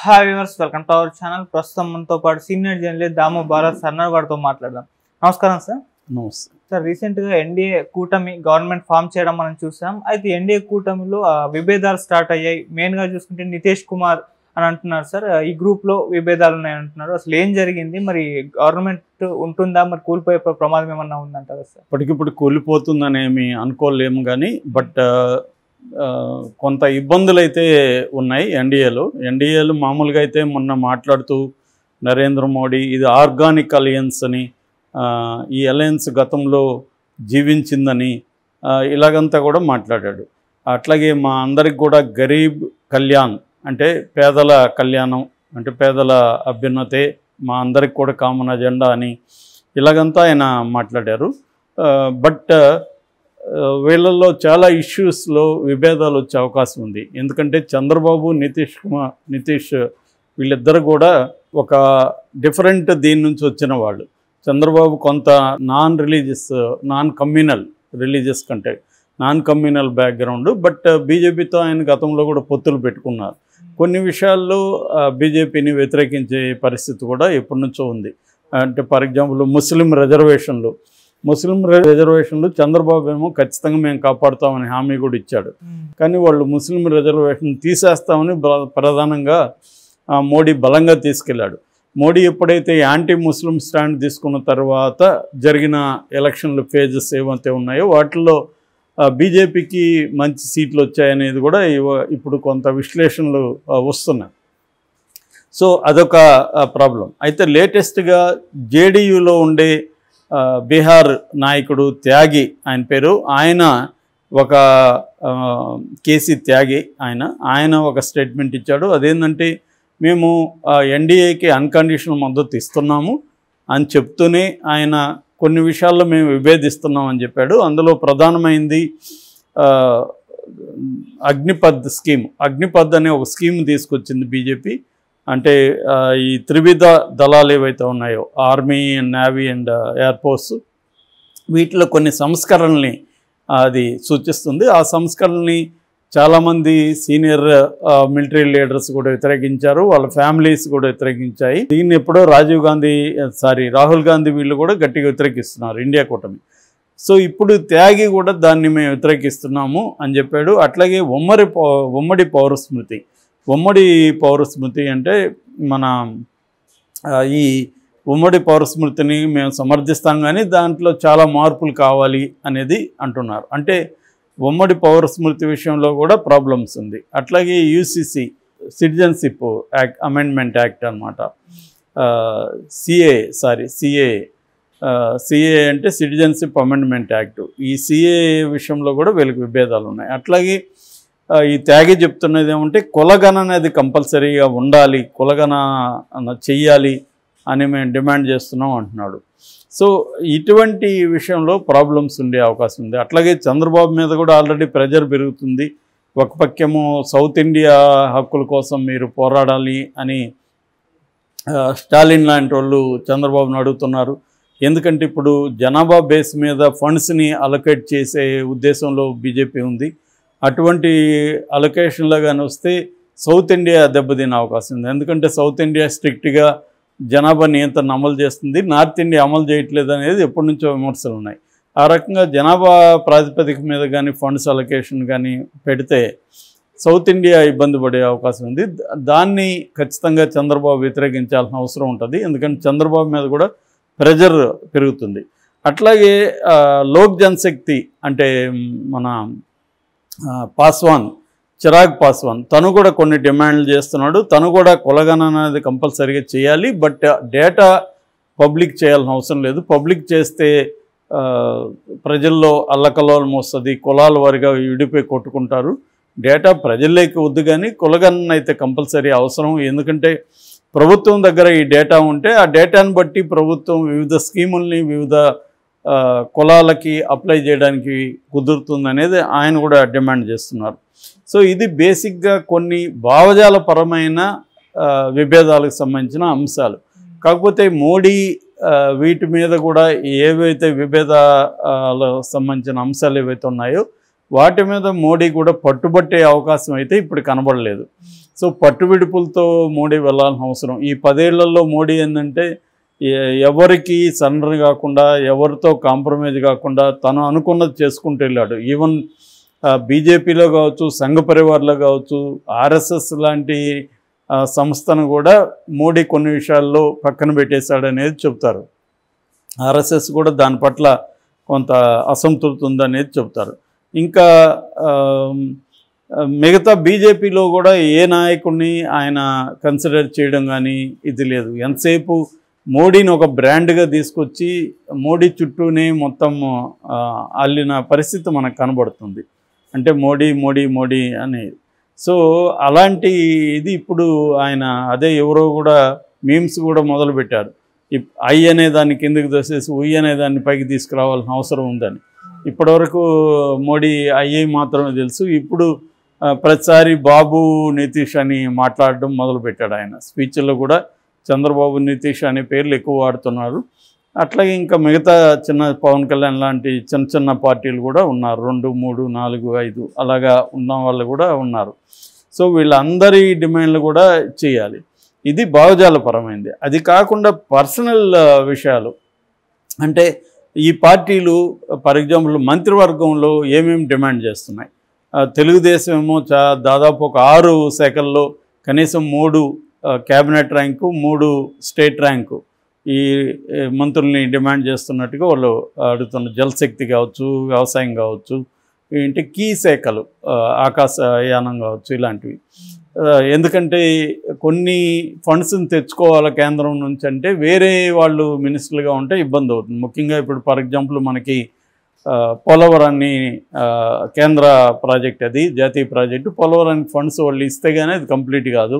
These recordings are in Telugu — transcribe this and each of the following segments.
Hi viewers, welcome to our channel. ప్రస్తుతం మనతో పాటు సీనియర్ జర్నలిస్ట్ దాము భారత్ సర్నార్ గారితో మాట్లాడదాం. నమస్కారం సార్. నమస్తే సార్, రీసెంట్గా ఎన్డీఏ కూటమి గవర్నమెంట్ ఫామ్ చేయడం మనం చూసాం. అయితే ఎన్డీఏ కూటమిలో విభేదాలు స్టార్ట్ అయ్యాయి. మెయిన్గా చూసుకుంటే నితీష్ కుమార్ అని అంటున్నారు సార్, ఈ గ్రూప్లో విభేదాలు ఉన్నాయని అంటున్నారు. అసలు ఏం జరిగింది? మరి గవర్నమెంట్ ఉంటుందా? మరి కూలిపోయే ప్రమాదం ఏమన్నా ఉందంటారా సార్? ఇప్పటికిప్పుడు కూలిపోతుందని ఏమి అనుకోలేము కానీ కొంత ఇబ్బందులు అయితే ఉన్నాయి ఎన్డీఏలో మామూలుగా అయితే మొన్న మాట్లాడుతూ నరేంద్ర మోడీ ఇది ఆర్గానిక్ అలయన్స్ అని, ఈ అలయన్స్ గతంలో జీవించిందని ఇలాగంతా కూడా మాట్లాడాడు. అట్లాగే మా అందరికి కూడా గరీబ్ కళ్యాణ్ అంటే పేదల కళ్యాణం అంటే పేదల అభ్యున్నతే మా అందరికి కూడా కామన్ అజెండా అని ఇలాగంతా ఆయన మాట్లాడారు. బట్ వీళ్ళల్లో చాలా ఇష్యూస్లో విభేదాలు వచ్చే అవకాశం ఉంది. ఎందుకంటే చంద్రబాబు నితీష్ వీళ్ళిద్దరు కూడా ఒక డిఫరెంట్ దీని నుంచి వచ్చిన వాళ్ళు. చంద్రబాబు కొంత నాన్ కమ్యూనల్ రిలీజియస్ కంటే నాన్ కమ్యూనల్ బ్యాక్గ్రౌండ్. బట్ బీజేపీతో ఆయన గతంలో కూడా పొత్తులు పెట్టుకున్నారు. కొన్ని విషయాల్లో బీజేపీని వ్యతిరేకించే పరిస్థితి కూడా ఎప్పటి నుంచో ఉంది. అంటే ఫర్ ఎగ్జాంపుల్ ముస్లిం రిజర్వేషన్లు చంద్రబాబు ఏమో ఖచ్చితంగా మేము కాపాడుతామని హామీ కూడా ఇచ్చాడు. కానీ వాళ్ళు ముస్లిం రిజర్వేషన్ తీసేస్తామని ప్రధానంగా మోడీ బలంగా తీసుకెళ్లాడు. మోడీ ఎప్పుడైతే యాంటీ ముస్లిం స్టాండ్ తీసుకున్న తర్వాత జరిగిన ఎలక్షన్ల ఫేజెస్ ఏవైతే ఉన్నాయో వాటిల్లో బీజేపీకి మంచి సీట్లు వచ్చాయనేది కూడా ఇప్పుడు కొంత విశ్లేషణలు వస్తున్నాయి. సో అదొక ప్రాబ్లం. అయితే లేటెస్ట్గా జేడీయూలో ఉండే బీహార్ నాయకుడు త్యాగి, ఆయన పేరు, ఆయన ఒక కేసీ త్యాగి ఆయన ఒక స్టేట్మెంట్ ఇచ్చాడు. అదేంటంటే మేము ఎన్డీఏకి అన్కండిషనల్ మద్దతు ఇస్తున్నాము అని చెప్తూనే ఆయన కొన్ని విషయాల్లో మేము విభేదిస్తున్నాం అని చెప్పాడు. అందులో ప్రధానమైంది అగ్నిపథ్ అనే ఒక స్కీమ్ తీసుకొచ్చింది బీజేపీ. అంటే ఈ త్రివిధ దళాలు ఏవైతే ఉన్నాయో army and navy and air force, వీటిలో కొన్ని సంస్కరణల్ని అది సూచిస్తుంది. ఆ సంస్కరణల్ని చాలామంది సీనియర్ మిలిటరీ లీడర్స్ కూడా వ్యతిరేకించారు, వాళ్ళ ఫ్యామిలీస్ కూడా వ్యతిరేకించాయి. దీన్ని ఎప్పుడో రాహుల్ గాంధీ వీళ్ళు కూడా గట్టిగా వ్యతిరేకిస్తున్నారు ఇండియా కూటమి. సో ఇప్పుడు త్యాగి కూడా దాన్ని మేము వ్యతిరేకిస్తున్నాము అని చెప్పాడు. అట్లాగే ఉమ్మడి పౌరస్మృతి అంటే మన ఈ ఉమ్మడి పౌరస్మృతిని మేము సమర్థిస్తాం కానీ దాంట్లో చాలా మార్పులు కావాలి అనేది అంటున్నారు. అంటే ఉమ్మడి పౌరస్మృతి విషయంలో కూడా ప్రాబ్లమ్స్ ఉంది. అట్లాగే యూసీసీ సిటిజన్షిప్ అమెండ్మెంట్ యాక్ట్ అనమాట, సిఏ అంటే సిటిజన్షిప్ అమెండ్మెంట్ యాక్ట్. ఈ సిఏ విషయంలో కూడా వీళ్ళకి విభేదాలు ఉన్నాయి. అట్లాగే ఈ త్యాగి చెప్తున్నది ఏమంటే కులగణన అనేది కంపల్సరీగా ఉండాలి, కులగణన చెయ్యాలి అని మేము డిమాండ్ చేస్తున్నాం అంటున్నాడు. సో ఇటువంటి విషయంలో ప్రాబ్లమ్స్ ఉండే అవకాశం ఉంది. అట్లాగే చంద్రబాబు మీద కూడా ఆల్రెడీ ప్రెజర్ పెరుగుతుంది. ఒక పక్కేమో సౌత్ ఇండియా హక్కుల కోసం మీరు పోరాడాలి అని స్టాలిన్ లాంటి వాళ్ళు చంద్రబాబును అడుగుతున్నారు. ఎందుకంటే ఇప్పుడు జనాభా బేస్ మీద ఫండ్స్ని అలొకేట్ చేసే ఉద్దేశంలో బీజేపీ ఉంది. అటువంటి అలొకేషన్లో కానీ వస్తే సౌత్ ఇండియా దెబ్బతినే అవకాశం ఉంది. ఎందుకంటే సౌత్ ఇండియా స్ట్రిక్ట్గా జనాభా నియంత్రణ అమలు చేస్తుంది, నార్త్ ఇండియా అమలు చేయట్లేదు అనేది ఎప్పటి నుంచో విమర్శలు ఉన్నాయి. ఆ రకంగా జనాభా ప్రాతిపదిక మీద కానీ ఫండ్స్ అలొకేషన్ కానీ పెడితే సౌత్ ఇండియా ఇబ్బంది పడే అవకాశం ఉంది. దాన్ని ఖచ్చితంగా చంద్రబాబు వ్యతిరేకించాల్సిన అవసరం ఉంటుంది. ఎందుకంటే చంద్రబాబు మీద కూడా ప్రెజర్ పెరుగుతుంది. అట్లాగే లోక్ జనశక్తి అంటే మన చిరాగ్ పాస్వాన్ తను కూడా కొన్ని డిమాండ్లు చేస్తున్నాడు. తను కూడా కులగణన అనేది కంపల్సరీగా చేయాలి, బట్ డేటా పబ్లిక్ చేయాల్సిన అవసరం లేదు. పబ్లిక్ చేస్తే ప్రజల్లో అల్లకల్లోలం వస్తుంది, కులాల వారిగా విడిపోయి కొట్టుకుంటారు. డేటా ప్రజల్లోకి వద్దు కానీ కులగణన అయితే కంపల్సరీ అవసరం. ఎందుకంటే ప్రభుత్వం దగ్గర ఈ డేటా ఉంటే ఆ డేటాను బట్టి ప్రభుత్వం వివిధ స్కీముల్ని వివిధ కులాలకి అప్లై చేయడానికి కుదురుతుందనేది ఆయన కూడా డిమాండ్ చేస్తున్నారు. సో ఇది బేసిక్గా కొన్ని భావజాలపరమైన విభేదాలకు సంబంధించిన అంశాలు. కాకపోతే మోడీ వీటి మీద కూడా ఏవైతే విభేదాలకు సంబంధించిన అంశాలు ఏవైతే ఉన్నాయో వాటి మీద మోడీ కూడా పట్టుబట్టే అవకాశం అయితే ఇప్పుడు కనబడలేదు. సో పట్టువిడుపులతో మోడీ వెళ్ళాల్సిన అవసరం. ఈ 10 ఏళ్లలో మోడీ ఏంటంటే ఎవరికి సరెండర్ కాకుండా, ఎవరితో కాంప్రమైజ్ కాకుండా తను అనుకున్నది చేసుకుంటూ వెళ్ళాడు. ఈవెన్ బీజేపీలో కావచ్చు, సంఘ పరివార్లో కావచ్చు, ఆర్ఎస్ఎస్ లాంటి సంస్థను కూడా మోడీ కొన్ని విషయాల్లో పక్కన పెట్టేశాడనేది చెప్తారు. ఆర్ఎస్ఎస్ కూడా దాని పట్ల కొంత అసంతృప్తి ఉందనేది చెప్తారు. ఇంకా మిగతా బీజేపీలో కూడా ఏ నాయకుడిని ఆయన కన్సిడర్ చేయడం కానీ ఇది లేదు. ఎంతసేపు మోడీని ఒక బ్రాండ్గా తీసుకొచ్చి మోడీ చుట్టూనే మొత్తం అల్లిన పరిస్థితి మనకు కనబడుతుంది. అంటే మోడీ మోడీ మోడీ అనేది. సో అలాంటి ఇది ఇప్పుడు ఆయన అదే ఎవరో కూడా మీమ్స్ కూడా మొదలుపెట్టారు. ఐ అనే దాన్ని కిందకి దోసేసి ఉయ్ అనే దాన్ని పైకి తీసుకురావాల్సిన అవసరం ఉందని. ఇప్పటివరకు మోడీ ఐఏ మాత్రమే తెలుసు. ఇప్పుడు ప్రతిసారి బాబు నితీష్ అని మాట్లాడడం మొదలుపెట్టాడు. ఆయన స్పీచ్ల్లో కూడా చంద్రబాబు నితీష్ అనే పేర్లు ఎక్కువ వాడుతున్నారు. అట్లాగే ఇంకా మిగతా చిన్న పవన్ కళ్యాణ్ లాంటి చిన్న చిన్న పార్టీలు కూడా ఉన్నారు. 2, 3, 4, 5 అలాగా ఉన్న వాళ్ళు కూడా ఉన్నారు. సో వీళ్ళందరి డిమాండ్లు కూడా చేయాలి. ఇది భావజాలపరమైంది. అది కాకుండా పర్సనల్ విషయాలు అంటే ఈ పార్టీలు ఫర్ ఎగ్జాంపుల్ మంత్రివర్గంలో ఏమేమి డిమాండ్ చేస్తున్నాయి. తెలుగుదేశం ఏమో దాదాపు ఒక 6 శాఖల్లో కనీసం 3 క్యాబినెట్ ర్యాంకు, 3 స్టేట్ ర్యాంకు ఈ మంత్రుల్ని డిమాండ్ చేస్తున్నట్టుగా వాళ్ళు అడుగుతున్నారు. జలశక్తి కావచ్చు, వ్యవసాయం కావచ్చు, ఏంటి కీ శాఖలు, ఆకాశయానం కావచ్చు, ఇలాంటివి. ఎందుకంటే కొన్ని ఫండ్స్ని తెచ్చుకోవాలి కేంద్రం నుంచి అంటే వేరే వాళ్ళు మినిస్టర్లుగా ఉంటే ఇబ్బంది అవుతుంది. ముఖ్యంగా ఇప్పుడు ఫర్ ఎగ్జాంపుల్ మనకి పోలవరాన్ని కేంద్ర ప్రాజెక్ట్, అది జాతీయ ప్రాజెక్టు. పోలవరానికి ఫండ్స్ వాళ్ళు ఇస్తే కానీ అది కంప్లీట్ కాదు.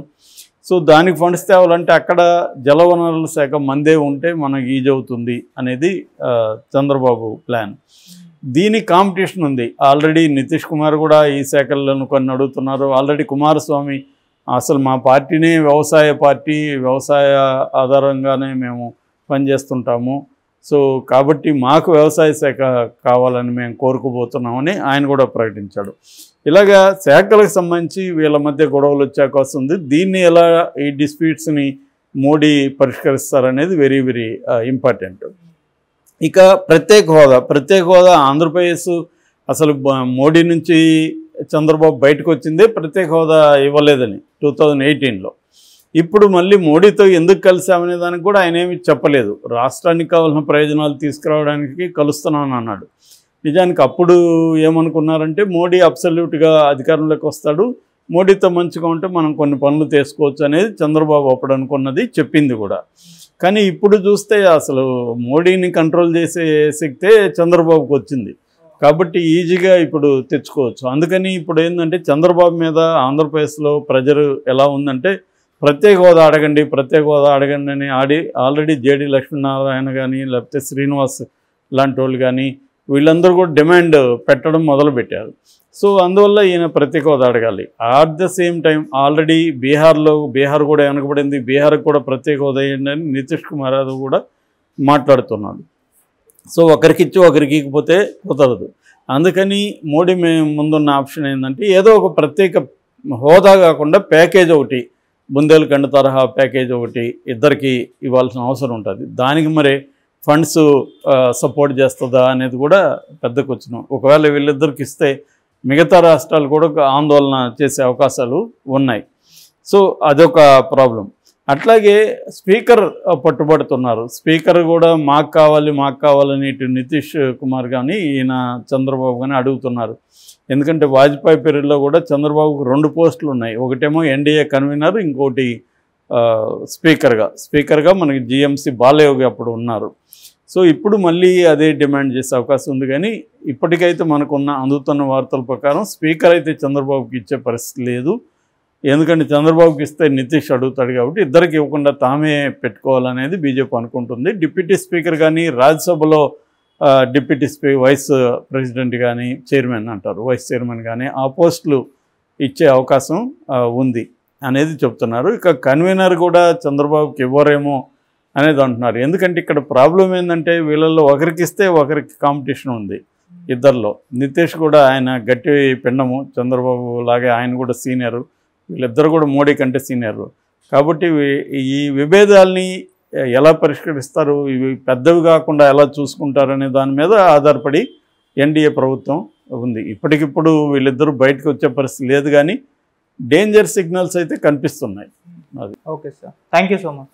సో దానికి ఫండ్స్ తేవాలంటే అక్కడ జలవనరుల శాఖ మందే ఉంటే మనకు ఈజీ అవుతుంది అనేది చంద్రబాబు ప్లాన్. దీనికి కాంపిటీషన్ ఉంది. ఆల్రెడీ నితీష్ కుమార్ కూడా ఈ శాఖలను కొన్ని అడుగుతున్నారు. ఆల్రెడీ కుమారస్వామి అసలు మా పార్టీనే వ్యవసాయ పార్టీ, వ్యవసాయ ఆధారంగానే మేము పనిచేస్తుంటాము, సో కాబట్టి మాకు వ్యవసాయ శాఖ కావాలని మేము కోరుకుపోతున్నామని ఆయన కూడా ప్రకటించాడు. ఇలాగా శాఖలకు సంబంధించి వీళ్ళ మధ్య గొడవలు వచ్చే అవకాశం ఉంది. దీన్ని ఎలా ఈ డిస్ప్యూట్స్ని మోడీ పరిష్కరిస్తారనేది వెరీ వెరీ ఇంపార్టెంట్. ఇక ప్రత్యేక హోదా ఆంధ్రప్రదేశ్ అసలు మోడీ నుంచి చంద్రబాబు బయటకు వచ్చిందే ప్రత్యేక హోదా ఇవ్వలేదని 2018లో. ఇప్పుడు మళ్ళీ మోడీతో ఎందుకు కలిసామనే దానికి కూడా ఆయన ఏమి చెప్పలేదు. రాష్ట్రానికి కావాల్సిన ప్రయోజనాలు తీసుకురావడానికి కలుస్తున్నాను అన్నాడు. నిజానికి అప్పుడు ఏమనుకున్నారంటే మోడీ అబ్సల్యూట్గా అధికారంలోకి వస్తాడు, మోడీతో మంచిగా ఉంటే మనం కొన్ని పనులు చేసుకోవచ్చు అనేది చంద్రబాబు అప్పుడు అనుకున్నది, చెప్పింది కూడా. కానీ ఇప్పుడు చూస్తే అసలు మోడీని కంట్రోల్ చేసే శక్తే చంద్రబాబుకు వచ్చింది కాబట్టి ఈజీగా ఇప్పుడు తెచ్చుకోవచ్చు. అందుకని ఇప్పుడు ఏంటంటే చంద్రబాబు మీద ఆంధ్రప్రదేశ్లో ప్రెజర్ ఎలా ఉందంటే ప్రత్యేక హోదా అడగండి అని ఆల్రెడీ జేడీ లక్ష్మీనారాయణ కానీ లేకపోతే శ్రీనివాస్ లాంటి వాళ్ళు కానీ వీళ్ళందరూ కూడా డిమాండ్ పెట్టడం మొదలుపెట్టారు. సో అందువల్ల ఈయన ప్రత్యేక హోదా అడగాలి. At the same time already Bihar కూడా వెనకబడింది, బీహార్కి కూడా ప్రత్యేక హోదా వేయండి అని నితీష్ కుమార్ యాదవ్ కూడా మాట్లాడుతున్నాడు. సో ఒకరికిచ్చి ఒకరికి ఇకపోతే కుదరదు. అందుకని మోడీ ముందున్న ఆప్షన్ ఏంటంటే ఏదో ఒక ప్రత్యేక హోదా కాకుండా ప్యాకేజ్ ఒకటి, బుందేల్ఖండ్ తరహా ప్యాకేజ్ ఒకటి ఇద్దరికి ఇవ్వాల్సిన అవసరం ఉంటుంది. దానికి మరి ఫండ్స్ సపోర్ట్ చేస్తుందా అనేది కూడా పెద్ద క్వశ్చన్. ఒకవేళ వీళ్ళిద్దరికి ఇస్తే మిగతా రాష్ట్రాలు కూడా ఆందోళన చేసే అవకాశాలు ఉన్నాయి. సో అదొక ప్రాబ్లం. అట్లాగే స్పీకర్ పట్టుబడుతున్నారు. స్పీకర్ కూడా మాకు కావాలని ఇటు నితీష్ కుమార్ కానీ ఈయన చంద్రబాబు కానీ అడుగుతున్నారు. ఎందుకంటే వాజ్పేయి పీరియడ్లో కూడా చంద్రబాబుకు 2 పోస్టులు ఉన్నాయి. ఒకటేమో ఎన్డీఏ కన్వీనర్, ఇంకోటి స్పీకర్గా మనకి జీఎంసీ బాలయోగి అప్పుడు ఉన్నారు. సో ఇప్పుడు మళ్ళీ అదే డిమాండ్ చేసే అవకాశం ఉంది. కానీ ఇప్పటికైతే అందుతున్న వార్తల ప్రకారం స్పీకర్ అయితే చంద్రబాబుకి ఇచ్చే పరిస్థితి లేదు. ఎందుకంటే చంద్రబాబుకి ఇస్తే నితీష్ అడుగుతాడు కాబట్టి ఇద్దరికి ఇవ్వకుండా తామే పెట్టుకోవాలనేది బీజేపీ అనుకుంటుంది. డిప్యూటీ స్పీకర్ కానీ రాజ్యసభలో డిప్యూటీ వైస్ ప్రెసిడెంట్ కానీ చైర్మన్ అంటారు, వైస్ చైర్మన్ కానీ ఆ పోస్టులు ఇచ్చే అవకాశం ఉంది అనేది చెప్తున్నారు. ఇక కన్వీనర్ కూడా చంద్రబాబుకి ఇవ్వరేమో అనేది అంటున్నారు. ఎందుకంటే ఇక్కడ ప్రాబ్లం ఏంటంటే వీళ్ళల్లో ఒకరికి ఇస్తే ఒకరికి కాంపిటీషన్ ఉంది ఇద్దరిలో. నితీష్ కూడా ఆయన గట్టి పిండము, చంద్రబాబు లాగే ఆయన కూడా సీనియరు, వీళ్ళిద్దరు కూడా మోడీ కంటే సీనియర్. కాబట్టి ఈ విభేదాల్ని ఎలా పరిష్కరిస్తారు, ఇవి పెద్దవి కాకుండా ఎలా చూసుకుంటారు అనే దాని మీద ఆధారపడి ఎన్డీఏ ప్రభుత్వం ఉంది. ఇప్పటికిప్పుడు వీళ్ళిద్దరూ బయటకు వచ్చే పరిస్థితి లేదు, కానీ డేంజర్ సిగ్నల్స్ అయితే కనిపిస్తున్నాయి. అది okay sir, thank you so much.